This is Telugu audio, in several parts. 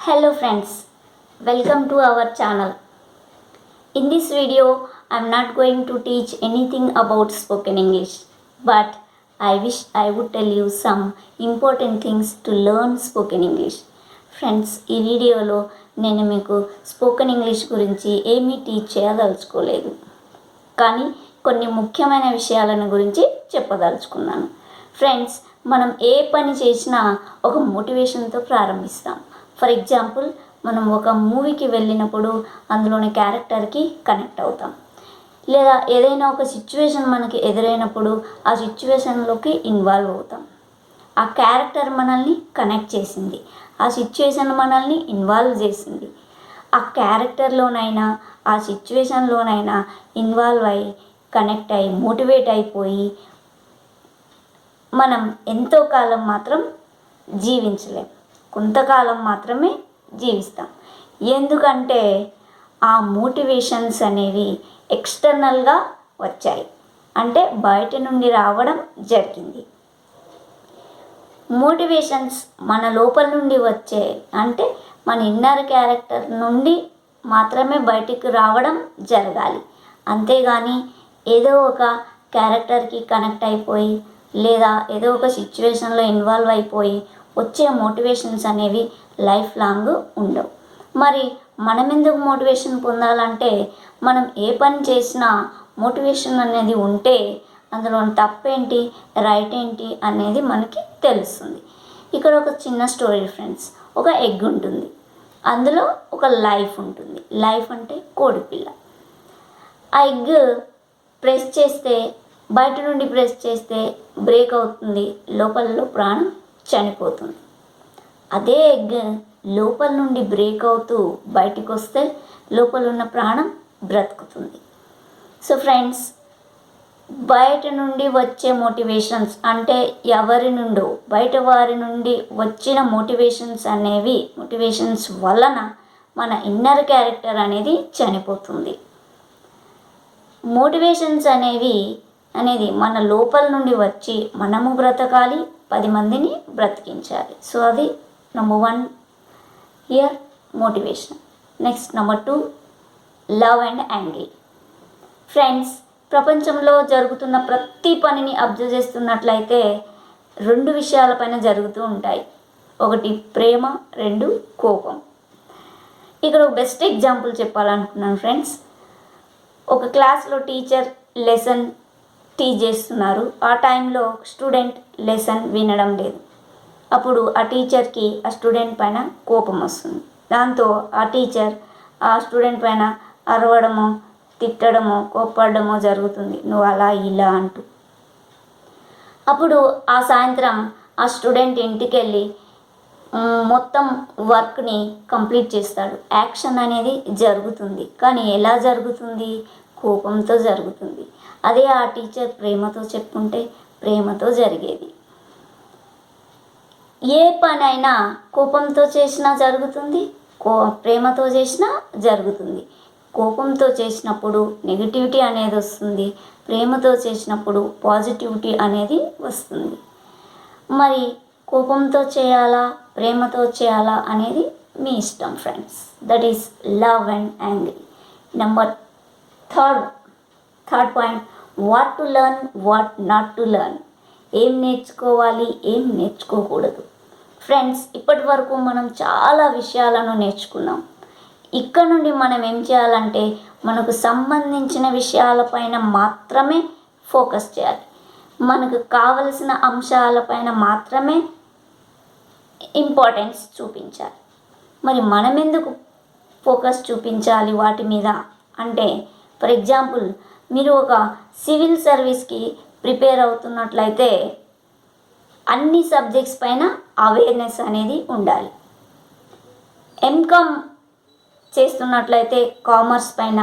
Hello friends, welcome to our channel. In this video, I am not going to teach anything about spoken English, but I wish I would tell you some important things to learn spoken English. Friends, ఈ వీడియోలో నేను మీకు స్పోకెన్ ఇంగ్లీష్ గురించి ఏమీ టీచ్ చేయదలుచుకోలేదు, కానీ కొన్ని ముఖ్యమైన విషయాలను గురించి చెప్పదలుచుకున్నాను. ఫ్రెండ్స్, మనం ఏ పని చేసినా ఒక మోటివేషన్తో ప్రారంభిస్తాం. ఫర్ ఎగ్జాంపుల్, మనం ఒక మూవీకి వెళ్ళినప్పుడు అందులోని క్యారెక్టర్కి కనెక్ట్ అవుతాం, లేదా ఏదైనా ఒక సిచ్యువేషన్ మనకి ఎదురైనప్పుడు ఆ సిచ్యువేషన్లోకి ఇన్వాల్వ్ అవుతాం. ఆ క్యారెక్టర్ మనల్ని కనెక్ట్ చేసింది, ఆ సిచ్యువేషన్ మనల్ని ఇన్వాల్వ్ చేసింది. ఆ క్యారెక్టర్లోనైనా ఆ సిచ్యువేషన్లోనైనా ఇన్వాల్వ్ అయ్యి కనెక్ట్ అయ్యి మోటివేట్ అయిపోయి మనం ఎంతో కాలం మాత్రం జీవించలేం, కొంతకాలం మాత్రమే జీవిస్తాం. ఎందుకంటే ఆ మోటివేషన్స్ అనేవి ఎక్స్టర్నల్గా వచ్చాయి, అంటే బయట నుండి రావడం జరిగింది. మోటివేషన్స్ మన లోపల నుండి వచ్చే, అంటే మన ఇన్నర్ క్యారెక్టర్ నుండి మాత్రమే బయటికి రావడం జరగాలి. అంతేగాని ఏదో ఒక క్యారెక్టర్కి కనెక్ట్ అయిపోయి లేదా ఏదో ఒక సిచ్యువేషన్లో ఇన్వాల్వ్ అయిపోయి వచ్చే మోటివేషన్స్ అనేవి లైఫ్ లాంగ్ ఉండవు. మరి మనం ఎందుకు మోటివేషన్ పొందాలంటే, మనం ఏ పని చేసినా మోటివేషన్ అనేది ఉంటే అందులో తప్పేంటి రైట్ ఏంటి అనేది మనకి తెలుస్తుంది. ఇక్కడ ఒక చిన్న స్టోరీ ఫ్రెండ్స్. ఒక ఎగ్ ఉంటుంది, అందులో ఒక లైఫ్ ఉంటుంది. లైఫ్ అంటే కోడిపిల్ల. ఆ ఎగ్ ప్రెస్ చేస్తే, బయట నుండి ప్రెస్ చేస్తే బ్రేక్ అవుతుంది, లోపలలో ప్రాణం చనిపోతుంది. అదే ఎగ్ లోపల నుండి బ్రేక్ అవుతూ బయటికి వస్తే లోపల ఉన్న ప్రాణం బ్రతుకుతుంది. సో ఫ్రెండ్స్, బయట నుండి వచ్చే మోటివేషన్స్, అంటే ఎవరి నుండో బయట వారి నుండి వచ్చిన మోటివేషన్స్ వలన మన ఇన్నర్ క్యారెక్టర్ అనేది చనిపోతుంది. మోటివేషన్స్ అనేది మన లోపల నుండి వచ్చి మనము బ్రతకాలి, 10 మందిని బ్రతికించాలి. సో అది number 1 here, motivation. Next number 2, love and angry. Friends, ప్రపంచంలో జరుగుతున్న ప్రతి పనిని అబ్జర్వ్ చేస్తున్నట్లయితే 2 విషయాలపైన జరుగుతూ ఉంటాయి. 1 ప్రేమ, 2 కోపం. ఇక్కడ ఒక బెస్ట్ ఎగ్జాంపుల్ చెప్పాలనుకున్నాను ఫ్రెండ్స్. ఒక క్లాస్లో టీచర్ లెసన్ టీచ్ చేస్తున్నారు. ఆ టైంలో స్టూడెంట్ లెసన్ వినడం లేదు. అప్పుడు ఆ టీచర్కి ఆ స్టూడెంట్ పైన కోపం వస్తుంది. దాంతో ఆ టీచర్ ఆ స్టూడెంట్ పైన అరవడమో తిట్టడమో కోప్పడమో జరుగుతుంది, నువ్వు అలా ఇలా అంటూ. అప్పుడు ఆ సాయంత్రం ఆ స్టూడెంట్ ఇంటికి వెళ్ళి మొత్తం వర్క్ని కంప్లీట్ చేస్తాడు. యాక్షన్ అనేది జరుగుతుంది, కానీ ఎలా జరుగుతుంది? కోపంతో జరుగుతుంది. అదే ఆ టీచర్ ప్రేమతో చెప్పుకుంటే ప్రేమతో జరిగేది. ఏ పనైనా కోపంతో చేసినా జరుగుతుంది, ప్రేమతో చేసినా జరుగుతుంది. కోపంతో చేసినప్పుడు నెగిటివిటీ అనేది వస్తుంది, ప్రేమతో చేసినప్పుడు పాజిటివిటీ అనేది వస్తుంది. మరి కోపంతో చేయాలా ప్రేమతో చేయాలా అనేది మీ ఇష్టం friends. That is love and angry. Number third point, what to learn, what not to learn. ఏం నేర్చుకోవాలి, ఏం నేర్చుకోకూడదు. ఫ్రెండ్స్, ఇప్పటి వరకు మనం చాలా విషయాలను నేర్చుకున్నాం. ఇక్కడ నుండి మనం ఏం చేయాలంటే మనకు సంబంధించిన విషయాలపైన మాత్రమే ఫోకస్ చేయాలి. మనకు కావలసిన అంశాలపైన మాత్రమే ఇంపార్టెన్స్ చూపించాలి. మరి మనం ఎందుకు ఫోకస్ చూపించాలి వాటి మీద అంటే, ఫర్ ఎగ్జాంపుల్, మీరు ఒక సివిల్ సర్వీస్కి ప్రిపేర్ అవుతున్నట్లయితే అన్ని సబ్జెక్ట్స్ పైన అవేర్నెస్ అనేది ఉండాలి. ఎంకామ్ చేస్తున్నట్లయితే కామర్స్ పైన,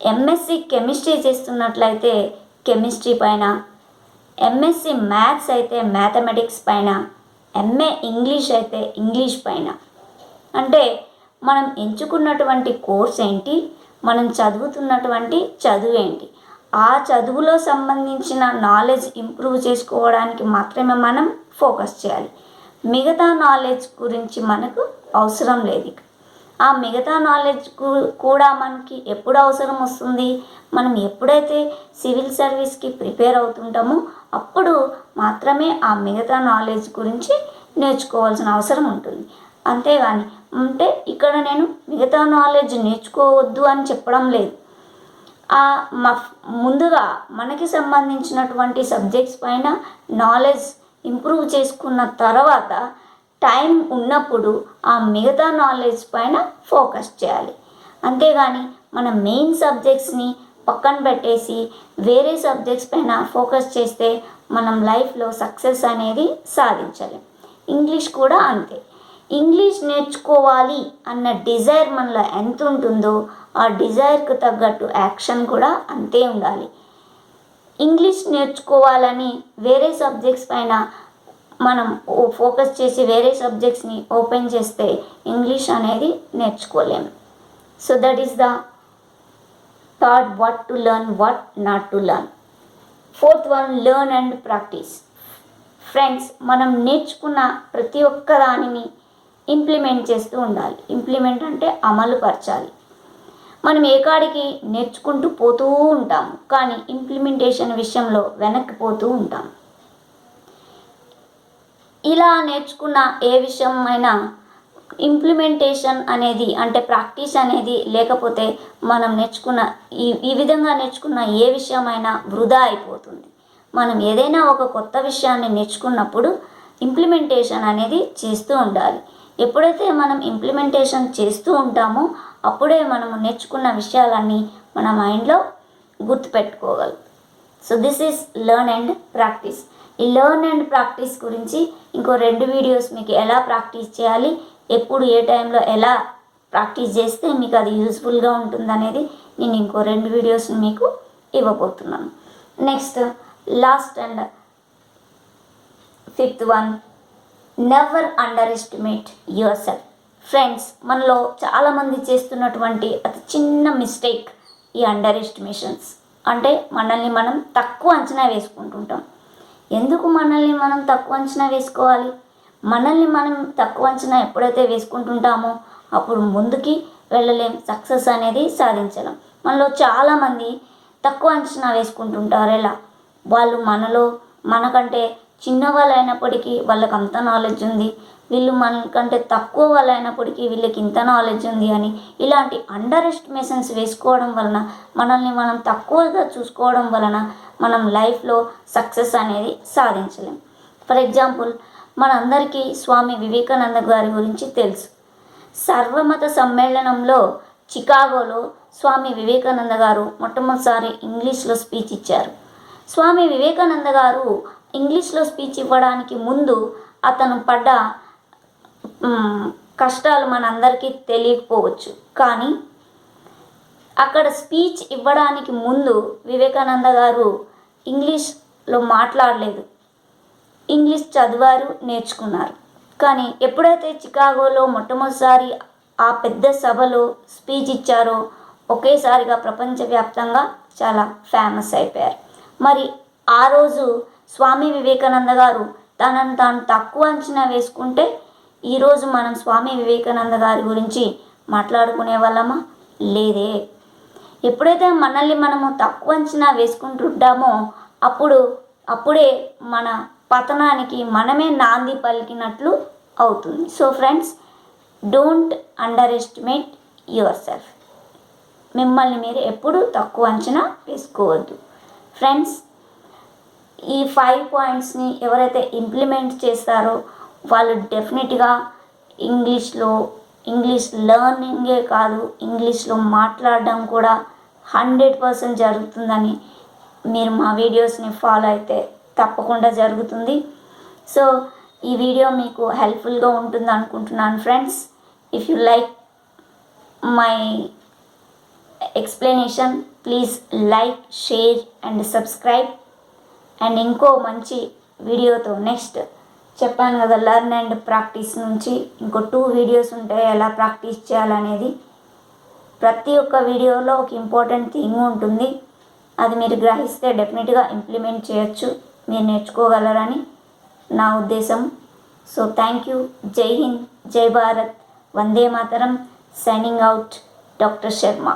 ఎంఎస్సి కెమిస్ట్రీ చేస్తున్నట్లయితే కెమిస్ట్రీ పైన, ఎంఎస్సి మ్యాథ్స్ అయితే మ్యాథమెటిక్స్ పైన, ఎంఏ ఇంగ్లీష్ అయితే ఇంగ్లీష్ పైన. అంటే మనం ఎంచుకున్నటువంటి కోర్స్ ఏంటి, మనం చదువుతున్నటువంటి చదువు ఏంటి, ఆ చదువులో సంబంధించిన నాలెడ్జ్ ఇంప్రూవ్ చేసుకోవడానికి మాత్రమే మనం ఫోకస్ చేయాలి. మిగతా నాలెడ్జ్ గురించి మనకు అవసరం లేదు. ఆ మిగతా నాలెడ్జ్ కూడా మనకి ఎప్పుడు అవసరం వస్తుంది, మనం ఎప్పుడైతే సివిల్ సర్వీస్కి ప్రిపేర్ అవుతుంటామో అప్పుడు మాత్రమే ఆ మిగతా నాలెడ్జ్ గురించి నేర్చుకోవాల్సిన అవసరం ఉంటుంది. అంతేగాని అంటే ఇక్కడ నేను మిగతా నాలెడ్జ్ నేర్చుకోవద్దు అని చెప్పడం లేదు. ముందుగా మనకి సంబంధించినటువంటి సబ్జెక్ట్స్ పైన నాలెడ్జ్ ఇంప్రూవ్ చేసుకున్న తర్వాత టైం ఉన్నప్పుడు ఆ మిగతా నాలెడ్జ్ పైన ఫోకస్ చేయాలి. అంతేగాని మన మెయిన్ సబ్జెక్ట్స్ని పక్కన పెట్టేసి వేరే సబ్జెక్ట్స్ పైన ఫోకస్ చేస్తే మనం లైఫ్లో సక్సెస్ అనేది సాధించలేం. ఇంగ్లీష్ కూడా అంతే. ఇంగ్లీష్ నేర్చుకోవాలి అన్న డిజైర్ మనలో ఎంత ఉంటుందో ఆ డిజైర్కు తగ్గట్టు యాక్షన్ కూడా అంతే ఉండాలి. ఇంగ్లీష్ నేర్చుకోవాలని వేరే సబ్జెక్ట్స్ పైన మనం ఫోకస్ చేసి వేరే సబ్జెక్ట్స్ని ఓపెన్ చేస్తే ఇంగ్లీష్ అనేది నేర్చుకోలేము. So that is the thought what to learn, what not to learn. Fourth one, learn and practice. Friends, మనం నేర్చుకున్న ప్రతి ఒక్క దానిని ఇంప్లిమెంట్ చేస్తూ ఉండాలి. ఇంప్లిమెంట్ అంటే అమలు పరచాలి. మనం ఏ కాడికి నేర్చుకుంటూ పోతూ ఉంటాము, కానీ ఇంప్లిమెంటేషన్ విషయంలో వెనక్కిపోతూ ఉంటాం. ఇలా నేర్చుకున్న ఏ విషయమైనా ఇంప్లిమెంటేషన్ అనేది అంటే ప్రాక్టీస్ అనేది లేకపోతే మనం నేర్చుకున్న ఈ విధంగా నేర్చుకున్న ఏ విషయమైనా వృధా అయిపోతుంది. మనం ఏదైనా ఒక కొత్త విషయాన్ని నేర్చుకున్నప్పుడు ఇంప్లిమెంటేషన్ అనేది చేస్తూ ఉండాలి. ఎప్పుడైతే మనం ఇంప్లిమెంటేషన్ చేస్తూ ఉంటామో అప్పుడే మనము నేర్చుకున్న విషయాలన్నీ మన మైండ్లో గుర్తుపెట్టుకోగలం. So this is learn and practice. ఈ లెర్న్ అండ్ ప్రాక్టీస్ గురించి ఇంకో 2 వీడియోస్ మీకు ఎలా ప్రాక్టీస్ చేయాలి, ఎప్పుడు ఏ టైంలో ఎలా ప్రాక్టీస్ చేస్తే మీకు అది యూస్ఫుల్గా ఉంటుందనేది నేను ఇంకో 2 వీడియోస్ని మీకు ఇవ్వబోతున్నాను. Next, last and 5th one, never under estimate your self. Friends, మనలో చాలామంది చేస్తున్నటువంటి అతి చిన్న మిస్టేక్ ఈ అండర్ ఎస్టిమేషన్స్. అంటే మనల్ని మనం తక్కువ అంచనా వేసుకుంటుంటాం. ఎందుకు మనల్ని మనం తక్కువ అంచనా వేసుకోవాలి? మనల్ని మనం తక్కువ అంచనా ఎప్పుడైతే వేసుకుంటుంటామో అప్పుడు ముందుకి వెళ్ళలేం, సక్సెస్ అనేది సాధించలేం. మనలో చాలామంది తక్కువ అంచనా వేసుకుంటుంటారు. ఎలా? వాళ్ళు మనకంటే చిన్నవాళ్ళు అయినప్పటికీ వాళ్ళకి అంత నాలెడ్జ్ ఉంది, వీళ్ళు మనకంటే తక్కువ వాళ్ళు అయినప్పటికీ వీళ్ళకి ఇంత నాలెడ్జ్ ఉంది అని ఇలాంటి అండర్ ఎస్టిమేషన్స్ వేసుకోవడం వలన, మనల్ని మనం తక్కువగా చూసుకోవడం వలన మనం లైఫ్లో సక్సెస్ అనేది సాధించలేం. ఫర్ ఎగ్జాంపుల్, మనందరికీ స్వామి వివేకానంద గారి గురించి తెలుసు. సర్వమత సమ్మేళనంలో చికాగోలో స్వామి వివేకానంద గారు మొట్టమొదటిసారి ఇంగ్లీష్లో స్పీచ్ ఇచ్చారు. స్వామి వివేకానంద గారు ఇంగ్లీష్లో స్పీచ్ ఇవ్వడానికి ముందు అతను పడ్డ కష్టాలు మనందరికీ తెలియకపోవచ్చు, కానీ అక్కడ స్పీచ్ ఇవ్వడానికి ముందు వివేకానంద గారు ఇంగ్లీష్లో మాట్లాడలేదు. ఇంగ్లీష్ చదివారు, నేర్చుకున్నారు. కానీ ఎప్పుడైతే చికాగోలో మొట్టమొదటిసారి ఆ పెద్ద సభలో స్పీచ్ ఇచ్చారో ఒకేసారిగా ప్రపంచవ్యాప్తంగా చాలా ఫేమస్ అయిపోయారు. మరి ఆ రోజు స్వామి వివేకానంద గారు తనను తాను తక్కువ అంచనా వేసుకుంటే ఈరోజు మనం స్వామి వివేకానంద గారి గురించి మాట్లాడుకునే వాళ్ళమా? లేదే. ఎప్పుడైతే మనల్ని మనము తక్కువ అంచనా వేసుకుంటుంటామో అప్పుడే మన పతనానికి మనమే నాంది పలికినట్లు అవుతుంది. So friends, don't under estimate your self. మిమ్మల్ని మీరు ఎప్పుడు తక్కువ అంచనా వేసుకోవద్దు. ఫ్రెండ్స్, ఈ 5 పాయింట్స్ని ఎవరైతే ఇంప్లిమెంట్ చేస్తారో వాళ్ళు డెఫినెట్గా ఇంగ్లీష్ లెర్నింగే కాదు, ఇంగ్లీష్లో మాట్లాడడం కూడా 100% జరుగుతుందని మీరు మా వీడియోస్ని ఫాలో అయితే తప్పకుండా జరుగుతుంది. సో ఈ వీడియో మీకు హెల్ప్ఫుల్గా ఉంటుంది అనుకుంటున్నాను friends. If you like my explanation, please like, share and subscribe. And ఇంకో మంచి వీడియోతో నెక్స్ట్ చెప్పాను కదా, లెర్న్ అండ్ ప్రాక్టీస్ నుంచి ఇంకో 2 వీడియోస్ ఉంటాయి ఎలా ప్రాక్టీస్ చేయాలనేది. ప్రతి ఒక్క వీడియోలో ఒక ఇంపార్టెంట్ థింగ్ ఉంటుంది. అది మీరు గ్రహిస్తే డెఫినెట్గా ఇంప్లిమెంట్ చేయొచ్చు, మీరు నేర్చుకోగలరని నా ఉద్దేశం. So thank you. జై హింద్, జై భారత్, వందే మాతరం. Signing out, doctor Sharma.